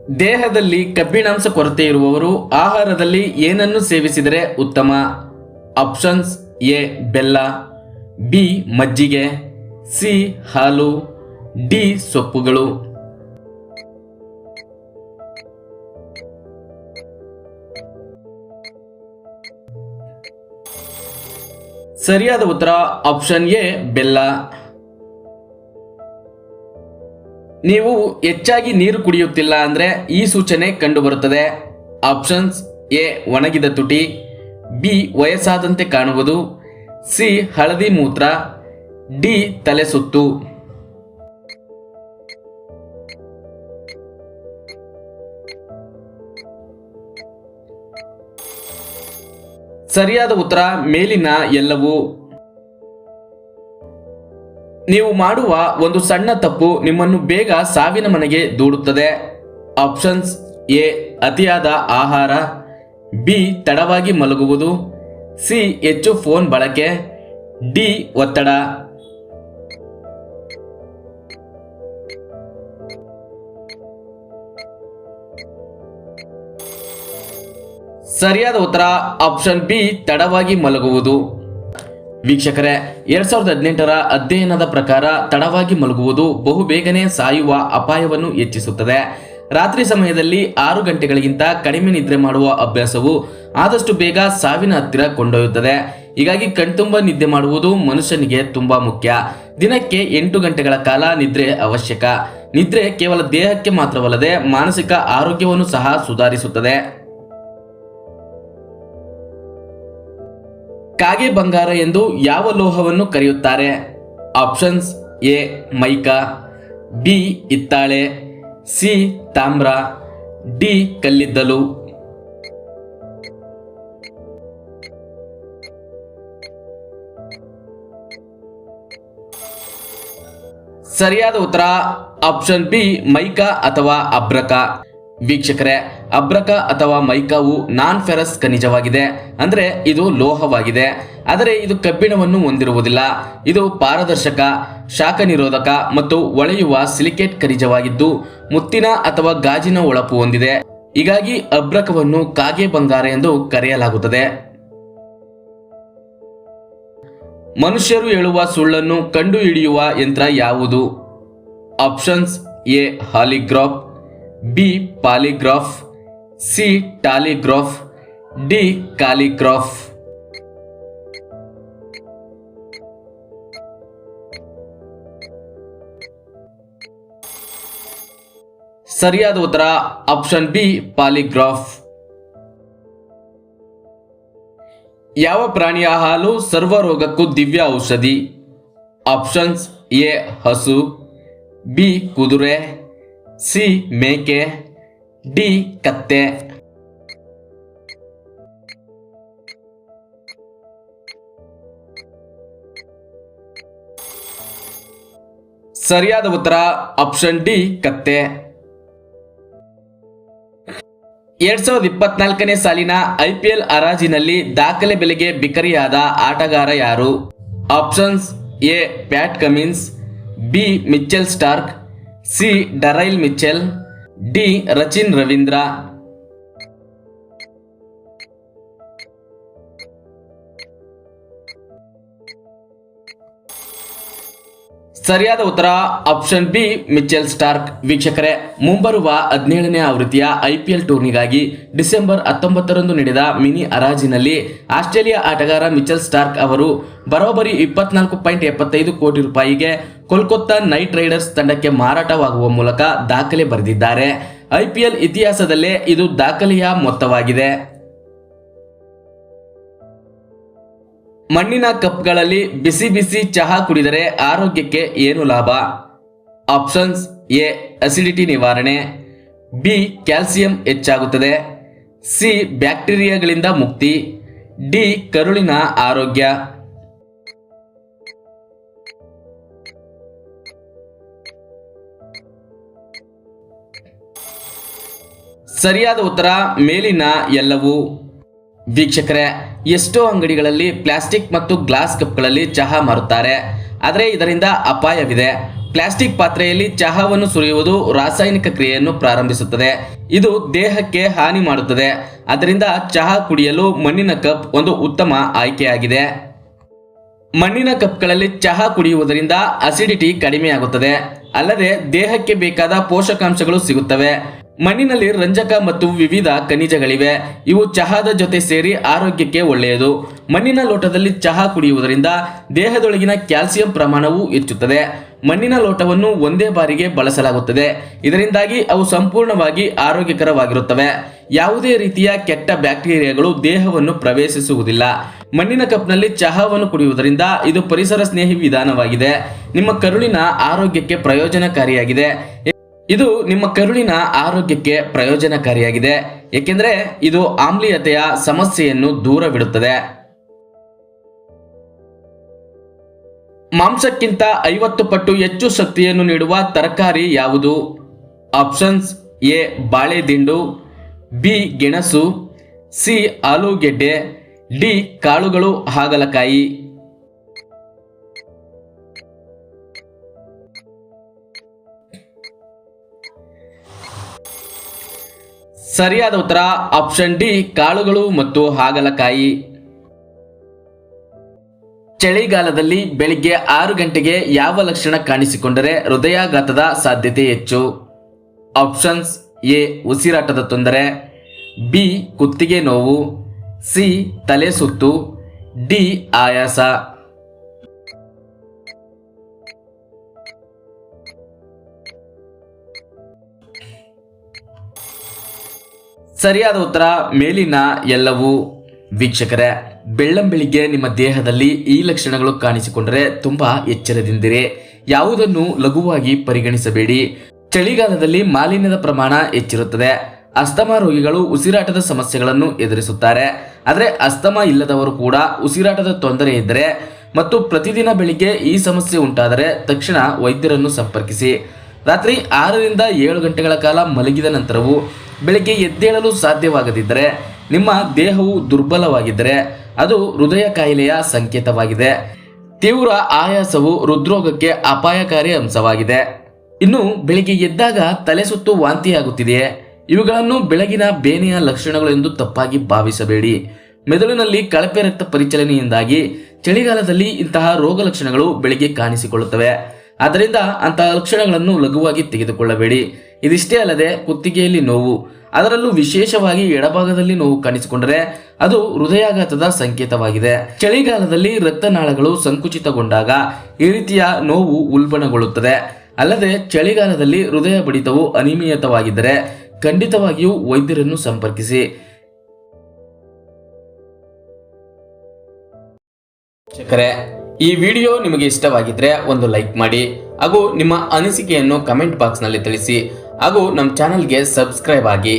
ದೇಹದಲ್ಲಿ ಕಬ್ಬಿಣಾಂಶ ಕೊರತೆ ಇರುವವರು ಆಹಾರದಲ್ಲಿ ಏನನ್ನು ಸೇವಿಸಿದರೆ ಉತ್ತಮ? ಆಪ್ಷನ್ಸ್: ಎ ಬೆಲ್ಲ, ಬಿ ಮಜ್ಜಿಗೆ, ಸಿ ಹಾಲು, ಡಿ ಸೊಪ್ಪುಗಳು. ಸರಿಯಾದ ಉತ್ತರ ಆಪ್ಷನ್ ಎ ಬೆಲ್ಲ. ನೀವು ಹೆಚ್ಚಾಗಿ ನೀರು ಕುಡಿಯುತ್ತಿಲ್ಲ ಅಂದ್ರೆ ಈ ಸೂಚನೆ ಕಂಡುಬರುತ್ತದೆ. ಆಪ್ಷನ್ಸ್: ಎ ಒಣಗಿದ ತುಟಿ, ಬಿ ವಯಸ್ಸಾದಂತೆ ಕಾಣುವುದು, ಸಿ ಹಳದಿ ಮೂತ್ರ, ಡಿ ತಲೆ ಸುತ್ತು. ಸರಿಯಾದ ಉತ್ತರ ಮೇಲಿನ ಎಲ್ಲವೂ. ನೀವು ಮಾಡುವ ಒಂದು ಸಣ್ಣ ತಪ್ಪು ನಿಮ್ಮನ್ನು ಬೇಗ ಸಾವಿನ ಮನೆಗೆ ದೂಡುತ್ತದೆ. ಆಪ್ಷನ್ಸ್: ಎ ಅತಿಯಾದ ಆಹಾರ, ಬಿ ತಡವಾಗಿ ಮಲಗುವುದು, ಸಿ ಹೆಚ್ಚು ಫೋನ್ ಬಳಕೆ, ಡಿ ಒತ್ತಡ. ಸರಿಯಾದ ಉತ್ತರ ಆಪ್ಷನ್ ಬಿ ತಡವಾಗಿ ಮಲಗುವುದು. ವೀಕ್ಷಕರೇ, 2018ರ ಅಧ್ಯಯನದ ಪ್ರಕಾರ ತಡವಾಗಿ ಮಲಗುವುದು ಬಹುಬೇಗನೆ ಸಾಯುವ ಅಪಾಯವನ್ನು ಹೆಚ್ಚಿಸುತ್ತದೆ. ರಾತ್ರಿ ಸಮಯದಲ್ಲಿ 6 ಗಂಟೆಗಳಿಗಿಂತ ಕಡಿಮೆ ನಿದ್ರೆ ಮಾಡುವ ಅಭ್ಯಾಸವು ಆದಷ್ಟು ಬೇಗ ಸಾವಿನ ಹತ್ತಿರ ಕೊಂಡೊಯ್ಯುತ್ತದೆ. ಹೀಗಾಗಿ ಕಣ್ತುಂಬ ನಿದ್ದೆ ಮಾಡುವುದು ಮನುಷ್ಯನಿಗೆ ತುಂಬಾ ಮುಖ್ಯ. ದಿನಕ್ಕೆ 8 ಗಂಟೆಗಳ ಕಾಲ ನಿದ್ರೆ ಅವಶ್ಯಕ. ನಿದ್ರೆ ಕೇವಲ ದೇಹಕ್ಕೆ ಮಾತ್ರವಲ್ಲದೆ ಮಾನಸಿಕ ಆರೋಗ್ಯವನ್ನು ಸಹ ಸುಧಾರಿಸುತ್ತದೆ. ಕಾಗೆ ಬಂಗಾರ ಎಂದು ಯಾವ ಲೋಹವನ್ನು ಕರೆಯುತ್ತಾರೆ? ಆಪ್ಷನ್ಸ್: ಎ ಮೈಕಾ, ಬಿ ಹಿತ್ತಾಳೆ, ಸಿ ತಾಮ್ರ, ಡಿ ಕಲ್ಲಿದ್ದಲು. ಸರಿಯಾದ ಉತ್ತರ ಆಪ್ಷನ್ ಬಿ ಮೈಕಾ ಅಥವಾ ಅಬ್ರಕ. ವೀಕ್ಷಕರೇ, ಅಬ್ರಕ ಅಥವಾ ಮೈಕಾವು ನಾನ್ ಫೆರಸ್ ಖನಿಜವಾಗಿದೆ. ಅಂದ್ರೆ ಇದು ಲೋಹವಾಗಿದೆ, ಆದರೆ ಇದು ಕಬ್ಬಿಣವನ್ನು ಹೊಂದಿರುವುದಿಲ್ಲ. ಇದು ಪಾರದರ್ಶಕ, ಶಾಖ ನಿರೋಧಕ ಮತ್ತು ಹೊಳೆಯುವ ಸಿಲಿಕೇಟ್ ಖನಿಜವಾಗಿದ್ದು ಮುತ್ತಿನ ಅಥವಾ ಗಾಜಿನ ಹೊಳಪು ಹೊಂದಿದೆ. ಹೀಗಾಗಿ ಅಬ್ರಕವನ್ನು ಕಾಗೆ ಬಂಗಾರ ಎಂದು ಕರೆಯಲಾಗುತ್ತದೆ. ಮನುಷ್ಯರು ಹೇಳುವ ಸುಳ್ಳನ್ನು ಕಂಡುಹಿಡಿಯುವ ಯಂತ್ರ ಯಾವುದು? Options: A holograph, B polygraph, C talligraph, D calligraph. ಸರಿಯಾದ ಉತ್ತರ ಆಪ್ಷನ್ ಬಿ ಪಾಲಿಗ್ರಾಫ್. ಯಾವ ಪ್ರಾಣಿಯ ಹಾಲು ಸರ್ವ ರೋಗಕ್ಕೂ ದಿವ್ಯ ಔಷಧಿ? ಆಪ್ಷನ್ಸ್: ಎ ಹಸು, ಬಿ ಕುದುರೆ, ಸಿ ಮೇಕೆ, ಡಿ ಕತ್ತೆ. ಸರಿಯಾದ ಉತ್ತರ ಆಪ್ಷನ್ ಡಿ ಕತ್ತೆ. 2024ನೇ ಸಾಲಿನ IPL ಹರಾಜಿನಲ್ಲಿ ದಾಖಲೆ ಬೆಲೆಗೆ ಬಿಕರಿಯಾದ ಆಟಗಾರ ಯಾರು? Options: A Pat Cummins, B Mitchell Starc, C Daryl Mitchell, D Rachin Ravindra. ಸರಿಯಾದ ಉತ್ತರ ಆಪ್ಷನ್ ಬಿ ಮಿಚೆಲ್ ಸ್ಟಾರ್ಕ್. ವೀಕ್ಷಕರೇ, ಮುಂಬರುವ 17ನೇ ಆವೃತ್ತಿಯ IPL ಟೂರ್ನಿಗಾಗಿ ಡಿಸೆಂಬರ್ 19ರಂದು ನಡೆದ ಮಿನಿ ಹರಾಜಿನಲ್ಲಿ ಆಸ್ಟ್ರೇಲಿಯಾ ಆಟಗಾರ ಮಿಚೆಲ್ ಸ್ಟಾರ್ಕ್ ಅವರು ಬರೋಬ್ಬರಿ 24.75 ಕೋಟಿ ರೂಪಾಯಿಗೆ ಕೋಲ್ಕತ್ತಾ ನೈಟ್ ರೈಡರ್ಸ್ ತಂಡಕ್ಕೆ ಮಾರಾಟವಾಗುವ ಮೂಲಕ ದಾಖಲೆ ಬರೆದಿದ್ದಾರೆ. IPL ಇತಿಹಾಸದಲ್ಲೇ ಇದು ದಾಖಲೆಯ ಮೊತ್ತವಾಗಿದೆ. ಮಣ್ಣಿನ ಕಪ್ಗಳಲ್ಲಿ ಬಿಸಿ ಬಿಸಿ ಚಹಾ ಕುಡಿದರೆ ಆರೋಗ್ಯಕ್ಕೆ ಏನು ಲಾಭ? ಆಪ್ಷನ್ಸ್: ಎ ಅಸಿಡಿಟಿ ನಿವಾರಣೆ, ಬಿ ಕ್ಯಾಲ್ಸಿಯಂ ಹೆಚ್ಚಾಗುತ್ತದೆ, ಸಿ ಬ್ಯಾಕ್ಟೀರಿಯಾಗಳಿಂದ ಮುಕ್ತಿ, ಡಿ ಕರುಳಿನ ಆರೋಗ್ಯ. ಸರಿಯಾದ ಉತ್ತರ ಮೇಲಿನ ಎಲ್ಲವೂ. ವೀಕ್ಷಕರೇ, ಎಷ್ಟೋ ಅಂಗಡಿಗಳಲ್ಲಿ ಪ್ಲಾಸ್ಟಿಕ್ ಮತ್ತು ಗ್ಲಾಸ್ ಕಪ್ಗಳಲ್ಲಿ ಚಹಾ ಮಾರುತ್ತಾರೆ, ಆದರೆ ಇದರಿಂದ ಅಪಾಯವಿದೆ. ಪ್ಲಾಸ್ಟಿಕ್ ಪಾತ್ರೆಯಲ್ಲಿ ಚಹಾವನ್ನು ಸುರಿಯುವುದು ರಾಸಾಯನಿಕ ಕ್ರಿಯೆಯನ್ನು ಪ್ರಾರಂಭಿಸುತ್ತದೆ. ಇದು ದೇಹಕ್ಕೆ ಹಾನಿ ಮಾಡುತ್ತದೆ. ಆದ್ದರಿಂದ ಚಹಾ ಕುಡಿಯಲು ಮಣ್ಣಿನ ಕಪ್ ಒಂದು ಉತ್ತಮ ಆಯ್ಕೆಯಾಗಿದೆ. ಮಣ್ಣಿನ ಕಪ್ಗಳಲ್ಲಿ ಚಹಾ ಕುಡಿಯುವುದರಿಂದ ಅಸಿಡಿಟಿ ಕಡಿಮೆಯಾಗುತ್ತದೆ. ಅಲ್ಲದೆ ದೇಹಕ್ಕೆ ಬೇಕಾದ ಪೋಷಕಾಂಶಗಳು ಸಿಗುತ್ತವೆ. ಮಣ್ಣಿನಲ್ಲಿ ರಂಜಕ ಮತ್ತು ವಿವಿಧ ಖನಿಜಗಳಿವೆ. ಇವು ಚಹಾದ ಜೊತೆ ಸೇರಿ ಆರೋಗ್ಯಕ್ಕೆ ಒಳ್ಳೆಯದು. ಮಣ್ಣಿನ ಲೋಟದಲ್ಲಿ ಚಹಾ ಕುಡಿಯುವುದರಿಂದ ದೇಹದೊಳಗಿನ ಕ್ಯಾಲ್ಸಿಯಂ ಪ್ರಮಾಣವು ಹೆಚ್ಚುತ್ತದೆ. ಮಣ್ಣಿನ ಲೋಟವನ್ನು ಒಂದೇ ಬಾರಿಗೆ ಬಳಸಲಾಗುತ್ತದೆ. ಇದರಿಂದಾಗಿ ಅವು ಸಂಪೂರ್ಣವಾಗಿ ಆರೋಗ್ಯಕರವಾಗಿರುತ್ತವೆ. ಯಾವುದೇ ರೀತಿಯ ಕೆಟ್ಟ ಬ್ಯಾಕ್ಟೀರಿಯಾಗಳು ದೇಹವನ್ನು ಪ್ರವೇಶಿಸುವುದಿಲ್ಲ. ಮಣ್ಣಿನ ಕಪ್ನಲ್ಲಿ ಚಹಾವನ್ನು ಕುಡಿಯುವುದರಿಂದ ಇದು ಪರಿಸರ ಸ್ನೇಹಿ ವಿಧಾನವಾಗಿದೆ. ನಿಮ್ಮ ಕರುಳಿನ ಆರೋಗ್ಯಕ್ಕೆ ಪ್ರಯೋಜನಕಾರಿಯಾಗಿದೆ. ಏಕೆಂದರೆ ಇದು ಆಮ್ಲೀಯತೆಯ ಸಮಸ್ಯೆಯನ್ನು ದೂರವಿಡುತ್ತದೆ. ಮಾಂಸಕ್ಕಿಂತ 50 ಪಟ್ಟು ಹೆಚ್ಚು ಶಕ್ತಿಯನ್ನು ನೀಡುವ ತರಕಾರಿ ಯಾವುದು? ಆಪ್ಷನ್ಸ್: ಎ ಬಾಳೆದಿಂಡು, ಬಿ ಗೆಣಸು, ಸಿ ಆಲೂಗೆಡ್ಡೆ, ಡಿ ಕಾಳುಗಳು ಹಾಗಲಕಾಯಿ. ಸರಿಯಾದ ಉತ್ತರ ಆಪ್ಷನ್ ಡಿ ಕಾಳುಗಳು ಮತ್ತು ಹಾಗಲಕಾಯಿ. ಚಳಿಗಾಲದಲ್ಲಿ ಬೆಳಿಗ್ಗೆ 6 ಗಂಟೆಗೆ ಯಾವ ಲಕ್ಷಣ ಕಾಣಿಸಿಕೊಂಡರೆ ಹೃದಯಾಘಾತದ ಸಾಧ್ಯತೆ ಹೆಚ್ಚು? ಆಪ್ಷನ್ಸ್: ಎ ಉಸಿರಾಟದ ತೊಂದರೆ, ಬಿ ಕುತ್ತಿಗೆ ನೋವು, ಸಿ ತಲೆ ಸುತ್ತು, ಡಿ ಆಯಾಸ. ಸರಿಯಾದ ಉತ್ತರ ಮೇಲಿನ ಎಲ್ಲವೂ. ವೀಕ್ಷಕರೇ, ಬೆಳ್ಳಂಬೆಳಿಗ್ಗೆ ನಿಮ್ಮ ದೇಹದಲ್ಲಿ ಈ ಲಕ್ಷಣಗಳು ಕಾಣಿಸಿಕೊಂಡರೆ ತುಂಬಾ ಎಚ್ಚರದಿಂದಿರಿ. ಯಾವುದನ್ನು ಲಘುವಾಗಿ ಪರಿಗಣಿಸಬೇಡಿ. ಚಳಿಗಾಲದಲ್ಲಿ ಮಾಲಿನ್ಯದ ಪ್ರಮಾಣ ಹೆಚ್ಚಿರುತ್ತದೆ. ಅಸ್ತಮಾ ರೋಗಿಗಳು ಉಸಿರಾಟದ ಸಮಸ್ಯೆಗಳನ್ನು ಎದುರಿಸುತ್ತಾರೆ. ಆದರೆ ಅಸ್ತಮಾ ಇಲ್ಲದವರು ಕೂಡ ಉಸಿರಾಟದ ತೊಂದರೆ ಇದ್ದರೆ ಮತ್ತು ಪ್ರತಿದಿನ ಬೆಳಿಗ್ಗೆ ಈ ಸಮಸ್ಯೆ ಉಂಟಾದರೆ ತಕ್ಷಣ ವೈದ್ಯರನ್ನು ಸಂಪರ್ಕಿಸಿ. ರಾತ್ರಿ 6 ರಿಂದ 7 ಗಂಟೆಗಳ ಕಾಲ ಮಲಗಿದ ನಂತರವೂ ಬೆಳಿಗ್ಗೆ ಎದ್ದೇಳಲು ಸಾಧ್ಯವಾಗದಿದ್ದರೆ, ನಿಮ್ಮ ದೇಹವು ದುರ್ಬಲವಾಗಿದ್ದರೆ ಅದು ಹೃದಯ ಕಾಯಿಲೆಯ ಸಂಕೇತವಾಗಿದೆ. ತೀವ್ರ ಆಯಾಸವು ಹೃದ್ರೋಗಕ್ಕೆ ಅಪಾಯಕಾರಿ ಅಂಶವಾಗಿದೆ. ಇನ್ನು ಬೆಳಿಗ್ಗೆ ಎದ್ದಾಗ ತಲೆ ಸುತ್ತು ವಾಂತಿಯಾಗುತ್ತಿದೆಯೇ? ಇವುಗಳನ್ನು ಬೆಳಗಿನ ಬೇನೆಯ ಲಕ್ಷಣಗಳು ಎಂದು ತಪ್ಪಾಗಿ ಭಾವಿಸಬೇಡಿ. ಮೆದುಳಿನಲ್ಲಿ ಕಳಪೆ ರಕ್ತ ಪರಿಚಲನೆಯಿಂದಾಗಿ ಚಳಿಗಾಲದಲ್ಲಿ ಇಂತಹ ರೋಗ ಲಕ್ಷಣಗಳು ಬೆಳಿಗ್ಗೆ ಕಾಣಿಸಿಕೊಳ್ಳುತ್ತವೆ. ಆದ್ದರಿಂದ ಅಂತಹ ಲಕ್ಷಣಗಳನ್ನು ಲಘುವಾಗಿ ತೆಗೆದುಕೊಳ್ಳಬೇಡಿ. ಇದಿಷ್ಟೇ ಅಲ್ಲದೆ ಕುತ್ತಿಗೆಯಲ್ಲಿ ನೋವು, ಅದರಲ್ಲೂ ವಿಶೇಷವಾಗಿ ಎಡಭಾಗದಲ್ಲಿ ನೋವು ಕಾಣಿಸಿಕೊಂಡರೆ ಅದು ಹೃದಯಾಘಾತದ ಸಂಕೇತವಾಗಿದೆ. ಚಳಿಗಾಲದಲ್ಲಿ ರಕ್ತನಾಳಗಳು ಸಂಕುಚಿತಗೊಂಡಾಗ ಈ ರೀತಿಯ ನೋವು ಉಲ್ಬಣಗೊಳ್ಳುತ್ತದೆ. ಅಲ್ಲದೆ ಚಳಿಗಾಲದಲ್ಲಿ ಹೃದಯ ಬಡಿತವು ಅನಿಯಮಿತವಾಗಿದ್ದರೆ ಖಂಡಿತವಾಗಿಯೂ ವೈದ್ಯರನ್ನು ಸಂಪರ್ಕಿಸಿ. ಈ ವಿಡಿಯೋ ನಿಮಗೆ ಇಷ್ಟವಾಗಿದ್ರೆ ಒಂದು ಲೈಕ್ ಮಾಡಿ ಹಾಗೂ ನಿಮ್ಮ ಅನಿಸಿಕೆಯನ್ನು ಕಮೆಂಟ್ ಬಾಕ್ಸ್ ನಲ್ಲಿ ತಿಳಿಸಿ ಹಾಗೂ ನಮ್ಮ ಚಾನೆಲ್ಗೆ ಸಬ್ಸ್ಕ್ರೈಬ್ ಆಗಿ.